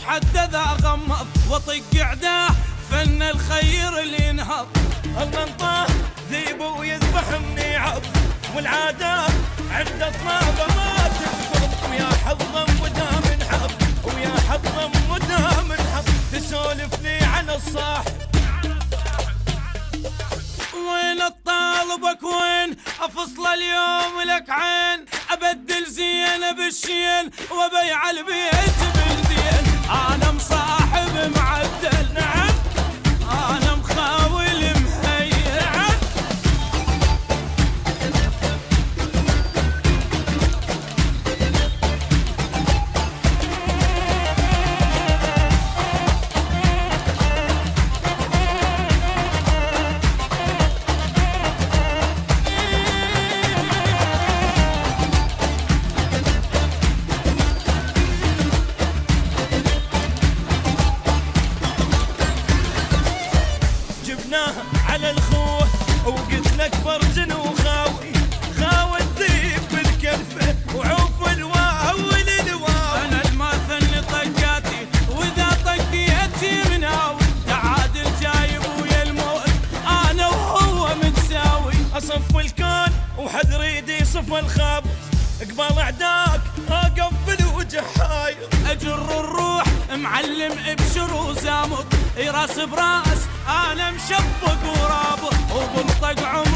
حد ذا غمض وطق عداه فن الخير اللي ينهض. الله انطاه ذيب ويذبح مني عض، والعادات عند اطنابه ما تنفض، ويا حظا مدام انحط، ويا حظا مدام انحط. تسولف لي عن الصاحب وين الطالبك وين افصل اليوم لك عين، ابدل زين بالشين وبيع البيت بالدين. انا مصاحب معدل نعم، انا مخاول مهيئ نعم. جبناها على الخوه وقلت لك برجن وخاوي، خاوي الذيب بالكفه وعوف الواو للواو. انا الماثل اللي طقاتي واذا طقيتي مناوي، تعادل جايب ويا الموت انا وهو متساوي. اصف الكون وحد ريدي صف الخابط، قبال اعداك اقفل وجحاير. اجر الروح معلم ابشر وزامط، راس براس انا مشبق ورابط وبنطق عمر